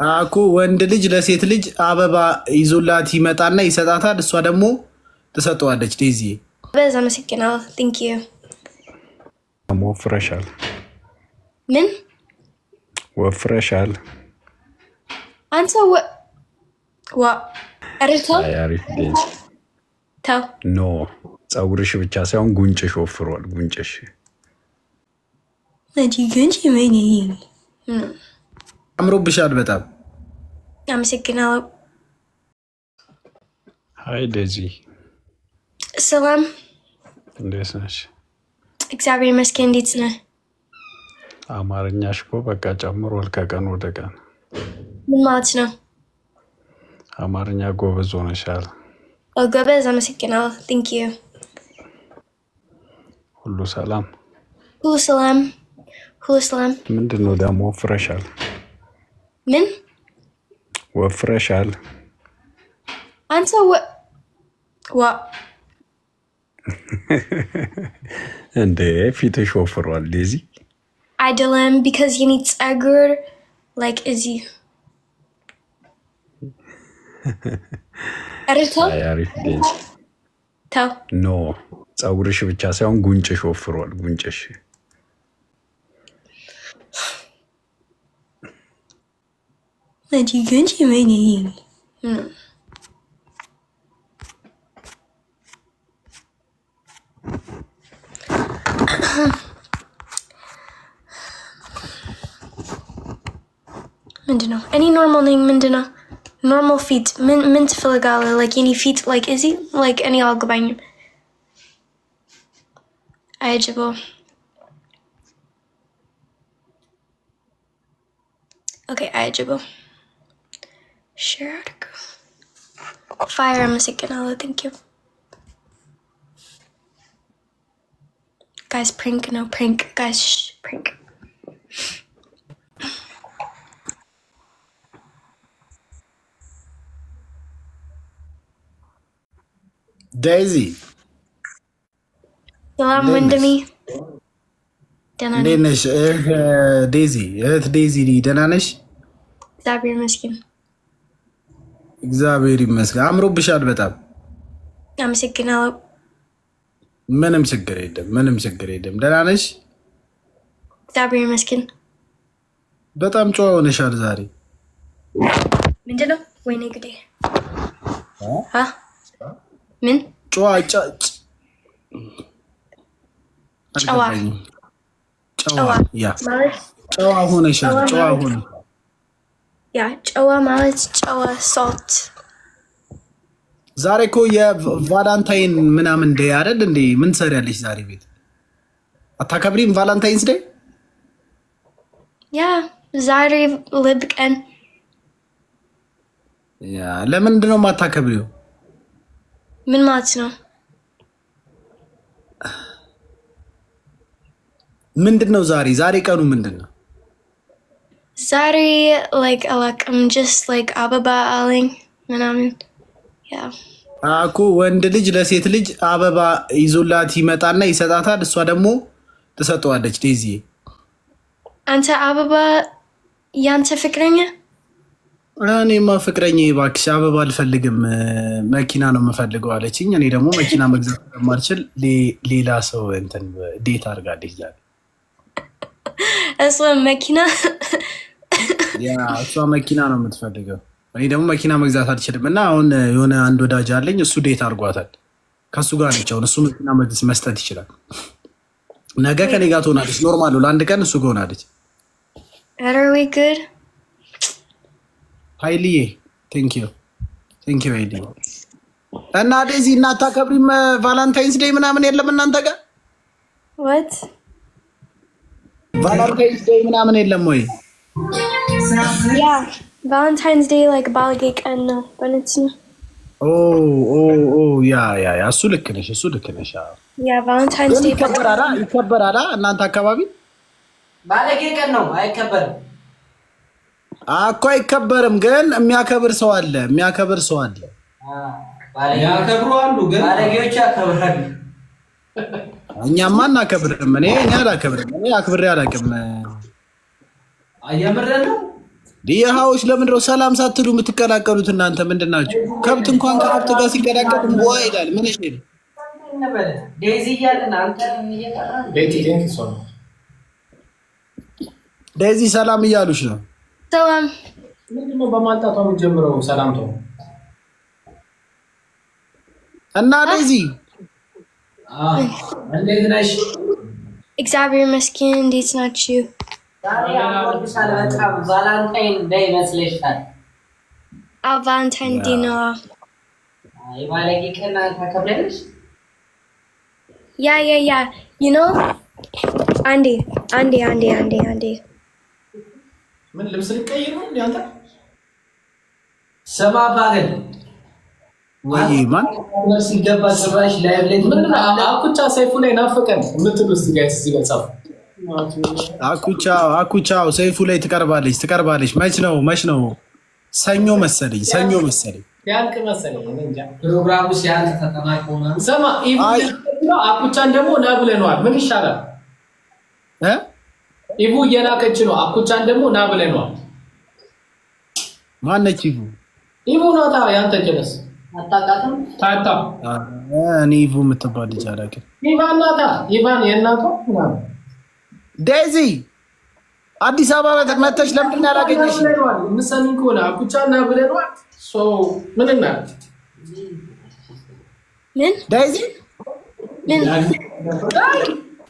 አኩ ወንድ ልጅ ለሴት ልጅ አበባ ይዞላት ይመጣና ይሰጣታል። እሷ ደግሞ ትሰጠዋለች። ዴዚ በዛ መስኪናው ቴንክ ዩ ወፍረሻል። ምን ወፍረሻል? አንተ ዋ አረቶ ታው ኖ ፀጉርሽ ብቻ ሳይሆን ጉንጭሽ ወፍሯል። ጉንጭሽ ነጂ ጉንጭ ምን አምሮብሻል በጣም አመሰግናለሁ። ሃይ ዴዚ ሰላም እንዴት ነሽ? እግዚአብሔር ይመስገን። እንዴት ነህ? አማርኛሽ እኮ በቃ ጨምሯል ከቀን ወደ ቀን። ምን ማለት ነው? አማርኛ ጎበዝ ሆነሻል። ጎበዝ አመሰግናለሁ። ቴንክ ዩ ሁሉ ሰላም? ሁሉ ሰላም ሁሉ ሰላም። ምንድነው ደግሞ ወፍረሻል? ምን ወፍረሻል? አንተ ዋ እንዴ ፊትሽ ወፍሯል ዴዚ። አይደለም because you need ፀጉር like እዚህ አረቶ አሪፍ ዴዚ ታው ኖ ፀጉርሽ ብቻ ሳይሆን ጉንጭሽ ወፍሯል። ጉንጭሽ ነጂ ጉንጭ ምን ምንድነው? እኔ ኖርማል ነኝ። ምንድነው ኖርማል ፊት? ምን ትፈልጋለህ? like any feet like is he like any አልገባኝም። አይጅቦ okay አይጅቦ share article fire አመሰግናለሁ። thank you guys. prank no prank guys. prank ዴዚ ሰላም ወንድሜ ደህና ነሽ? ዴዚ እህት ዴዚ ደህና ነሽ? እግዚአብሔር ይመስገን። እግዚአብሔር ይመስገን። አምሮብሻል በጣም አመሰግናለሁ። ምንም ችግር የለም። ምንም ችግር የለም። ደህና ነሽ? እግዚአብሔር ይመስገን። በጣም ጨዋ ሆነሻል ዛሬ። ምንድነው? ወይኔ ግዴ ምን ጨዋ ጨዋ ሆነሻል። ጨዋ ሆነ ያ ጨዋ ማለት ጨዋ ሶልት። ዛሬ እኮ የቫላንታይን ምናምን ዴይ አይደል እንዴ? ምን ትሰሪያለሽ ዛሬ ቤት? አታከብሪም ቫላንታይንስ ዴይ? ያ ዛሬ ልብ ቀን። ያ ለምንድን ነው የማታከብሪው? ምን ማለት ነው? ምንድነው ዛሬ ቀኑ ምንድነው? ዛሬ like አላቅም just like አበባ አለኝ ምናምን። ያ አኩ ወንድ ልጅ ለሴት ልጅ አበባ ይዞላት ይመጣና ይሰጣታል። እሷ ደግሞ ትሰጠዋለች። ዴዚ አንተ አበባ ያንተ ፍቅረኛ? እኔማ ፍቅረኛ እባክሽ አበባ አልፈልግም መኪና ነው የምፈልገው አለችኝ። እኔ ደግሞ መኪና መግዛት ስለማልችል ሌላ ሰው እንትን ዴት አድርጋለች ዛሬ። እሷ መኪና እሷ መኪና ነው የምትፈልገው። እኔ ደግሞ መኪና መግዛት አልችልም እና አሁን የሆነ አንድ ወዳጅ አለኝ እሱ ዴት አድርጓታል። ከሱ ጋር ነች አሁን። እሱ መኪና መስጠት ይችላል። ነገ ከኔ ጋር ትሆናለች። ኖርማል ነው። ለአንድ ቀን እሱ ጋር ሆናለች። Are we good? ሀይልዬ ቴንክ ዩ ሀይልዬ። እና ዴዚ እናት አታከብሪም ቫላንታይንስ ዴይ ምናምን የለም እናንተ ጋር? What? ቫላንታይንስ ዴይ ምናምን የለም ወይ? Yeah, Valentine's Day like ባልጌ ቀን ነው በነች ነው። ያ እሱ ልክ ነሽ። ያ Valentine's Day ይከበራል እናንተ አካባቢ? ባለጌ ቀን ነው አይከበርም። እኮ አይከበርም፣ ግን የሚያከብር ሰው አለ። ያከብሩ አሉ፣ ግን ባለጌዎች ያከብራሉ። እኛማ እናከብርም። እኔ አላከብርም። እኔ አክብሬ አላውቅም። አየምረን ነው ዲያሃዎች ለምንድነው ሰላም ሳትሉ የምትቀላቀሉት? እናንተ ምንድናችሁ? ከብት እንኳን ከሀብት ጋር ሲቀላቀል እንቧ ይላል። ምን እሺ ዴዚ እያልን አንተ እየጠራህ ቤቲ ዴዚ ሰላም እያሉሽ ነው። ሰላም ምንድነው በማጣቷ የምትጀምረው ሰላምታው? እና ዴዚ እንዴት ነሽ? እግዚአብሔር ይመስገን። እንዴት ናችሁ? ዛሬ አሞልሻል በጣም ቫላንታይን ዴይ መስለሻል። ቫላንታይን ዴይ ነው። የባለጌ ቀን ታከብሪያለሽ? ያ you know አንዴ ምን ልብስ ልቀይር ነው እንዴ አንተ? ስማ ባገል ወይ ማን ሲገባ ስራሽ ላይ ብለኝ ምን አኩቻ ሰይፉ ላይ ናፈቀን የምትሉ እስቲ ጋይስ እዚህ ጋር ጻፉ። አኩቻው ሰይፉ ላይ ትቀርባለች። መች ነው? ሰኞ መሰለኝ ያልቅ መሰለኝ እንጃ። ፕሮግራሙ ሲያልቅ ተጠናቆ ነው። ሰማ አኩቻን ደግሞ ና ብለናል። ምን ይሻላል? ኢቡ እየላከች ነው። አኩቻን ደግሞ ና ብለናል። ማነች ኢቡ? ኢቡ ናታ ያንተ ጀለስ አታውቃትም? ታታ እኔ ኢቡ የምትባል ልጅ አላውቅም። ኢቫን ናታ ኢቫን የእናቷ ምናምን ዴዚ አዲስ አበባ መጥተሽ ለምንድን ያላገኘሽ? ምሰሚን ከሆነ አኩቻን ና ብለናል። ምን እናት ምን ዴዚ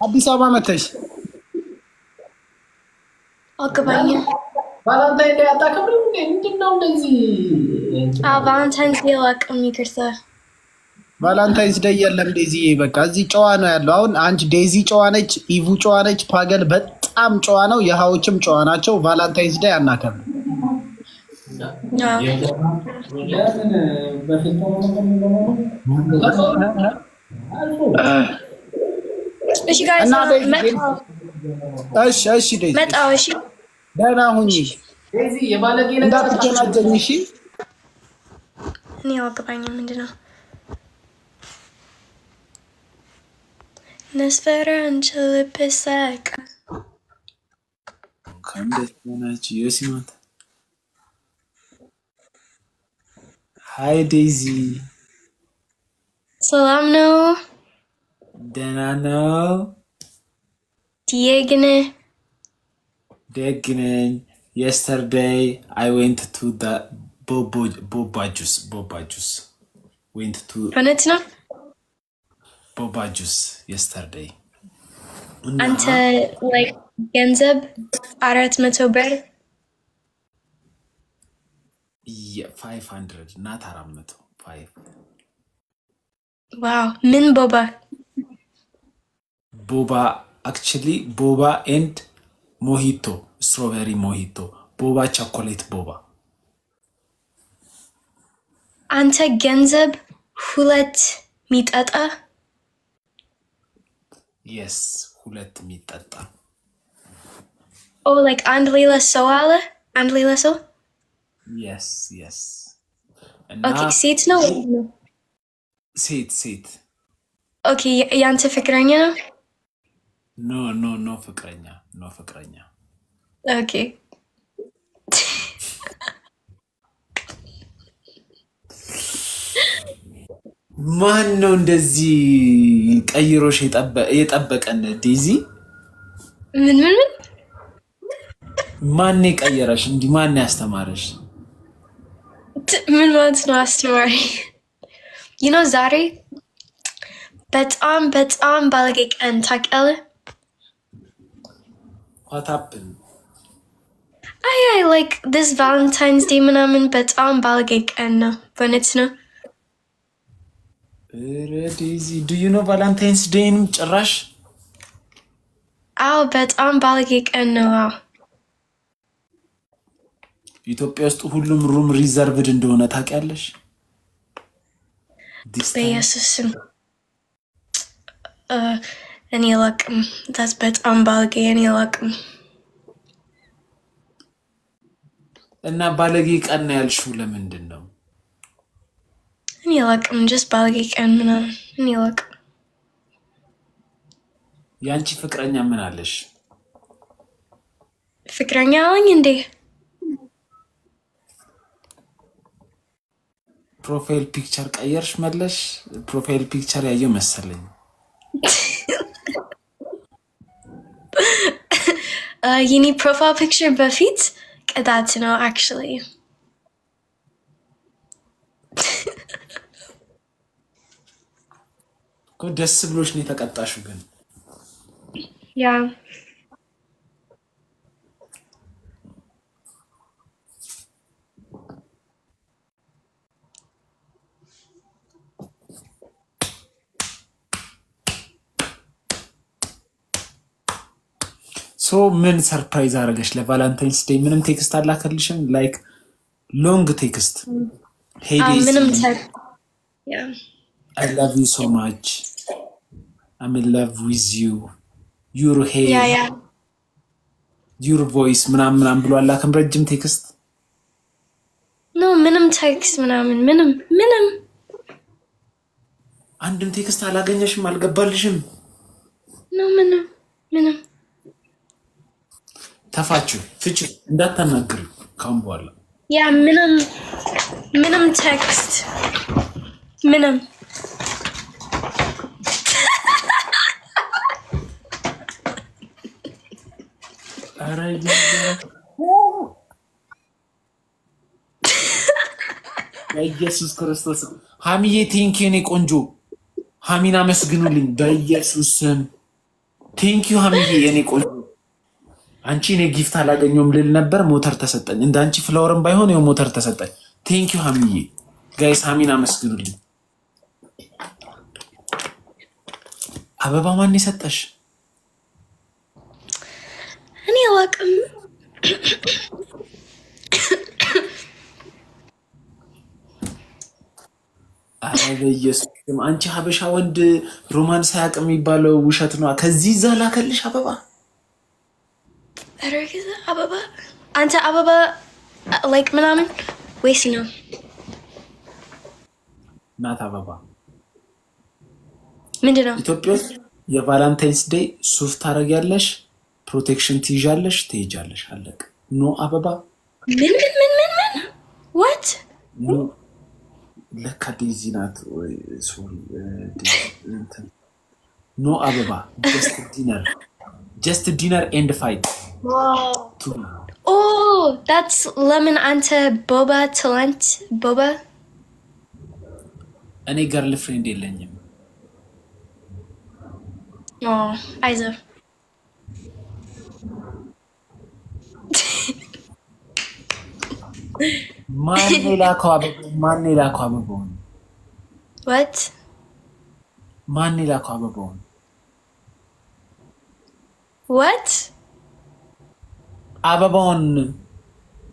አዲስ አበባ መጥተሽ አልገባኝም። ቫላንታይን ዴይ አታከብሪም እንዴ? ምንድነው እንደዚህ? ቫላንታይን ዴይ አላውቅም። ይቅርታ ቫላንታይንስ ዴይ የለም ዴዚ። በቃ እዚህ ጨዋ ነው ያለው። አሁን አንቺ ዴዚ ጨዋ ነች፣ ኢቡ ጨዋ ነች፣ ፓገል በጣም ጨዋ ነው፣ የሃዎችም ጨዋ ናቸው። ቫላንታይንስ ዴይ አናከብርም። እሺ ጋይስ እሺ ዴዚ መጣሁ። እሺ ደህና ሁኚ ዴዚ። የባለጌ ነገር እንዳትጀናጀኝ እሺ። እኔ አልገባኝም ምንድነው? Nesfera angela pesaka. Hi Daisy. Salam no. Denano. Diegene. Yesterday I went to the boba juice. Went to Honetna? boba juice yesterday. Ante like genzeb arat metober. Yeah, 500, not arameto. 5. Wow, min boba. Boba, actually boba and mojito, strawberry mojito. Boba chocolate boba. Ante genzeb hulet mitata. Yes, hulet mitata. Oh, like andlila soala? Andlila so? Yes. Okay, sit no. Sit. Okay, yante fikranya? No fikranya. Okay. ማን ነው እንደዚህ ቀይሮሽ የጠበቀን ዴዚ? ምን ማን ቀየረሽ? እንዲ ማን ያስተማረሽ? ምን ማለት ነው አስተማሪ? You know ዛሬ በጣም ባለጌ ቀን ታውቃለህ? What happened? I like this Valentine's Day ምናምን በጣም ባለጌ ቀን ነው። በእውነት ነው። ዴዚ do you know Valentine's Day ጭራሽ? አዎ በጣም ባለጌ ቀን ነው። ኢትዮጵያ ውስጥ ሁሉም ሩም ሪዘርቭድ እንደሆነ ታውቂያለሽ? በኢየሱስ ስም እኔ አላውቅም። that's በጣም ባለጌ እኔ አላውቅም። እና ባለጌ ቀን ነው ያልሽው ለምንድን ነው? እኔ አላውቅም። just ባለጌ ቀን ምናምን እኔ አላውቅም። ያንቺ ፍቅረኛ ምን አለሽ? ፍቅረኛ አለኝ እንዴ? ፕሮፋይል ፒክቸር ቀየርሽ መለሽ ፕሮፋይል ፒክቸር ያየው መሰለኝ የኔ ፕሮፋይል ፒክቸር በፊት ቅጣት ነው actually ደስ ብሎሽ ነው የተቀጣሽው ግን yeah ሶ ምን ሰርፕራይዝ አረገሽ ለቫለንታይንስ ዴይ ምንም ቴክስት አላከልሽም ላይክ ሎንግ ቴክስት hey days ምንም yeah I love you so much I'm in love with you your hair yeah your voice ምናምን ብሎ አላከም ረጅም ቴክስት no ምንም ቴክስት ምንም አንድም ቴክስት አላገኘሽም አልገባልሽም no ምንም ተፋችሁ ፍቺ እንዳታናግሩ ካም በኋላ ያ ምንም ቴክስት ምንም አራይ በኢየሱስ ክርስቶስ ሃሚዬ ቴንኪው ኔ ቆንጆ ሃሚና መስግኑልኝ በኢየሱስ ስም ቴንኪው ሃሚዬ የኔ ቆንጆ አንቺ ኔ ጊፍት አላገኘውም ልል ነበር ሞተር ተሰጠኝ እንዳንቺ ፍላወርም ባይሆን ነው ሞተር ተሰጠኝ ቴንኪው ሃሚዬ ጋይስ ሃሚና መስግኑልኝ አበባ ማን ይሰጠሽ እኔ አላውቅም በኢየሱስ ስም አንቺ ሀበሻ ወንድ ሮማንስ ሳያውቅ የሚባለው ውሸት ነው ከዚህ ዘላከልሽ አበባ አረገዘ አበባ አንተ አበባ ላይክ ምናምን ወይስ ነው ናት አበባ ምንድነው ኢትዮጵያ የቫለንታይንስ ዴይ ሱፍ ታረጋለሽ ፕሮቴክሽን ትይዣለሽ ትይጃለሽ አለቅ ኖ አበባ ምን what ለካ ዴዚ ናት ወይ ሶሪ ኖ አበባ just dinner and fight wow oh that's lemon ante boba talent boba እኔ ገርል ፍሬንድ የለኝም oh አይዞህ ማን ላከው አበባውን what ማን ላከው አበባውን what አበባውን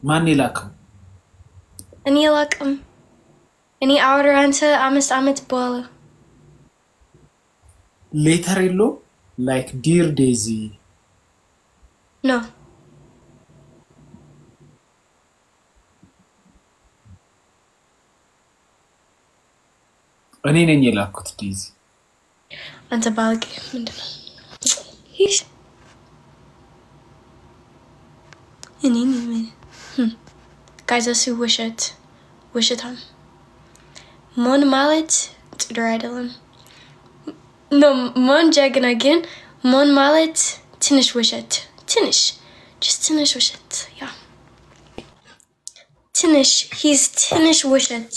ማን ላከው እኔ አላውቅም እኔ አውራ አንተ 5 ዓመት በኋላ ሌተር የለው ላይክ ዲር ዴዚ no እኔ ነኝ የላኩት ዴዚ አንተ ባልቂ ምንድነው እኔ ነኝ ጋይስ ውሸታም ሞን ማለት ጥሩ አይደለም no ሞን ጀግና ግን ሞን ማለት ትንሽ ውሸት ትንሽ ውሸት ያ ትንሽ he's ትንሽ ውሸት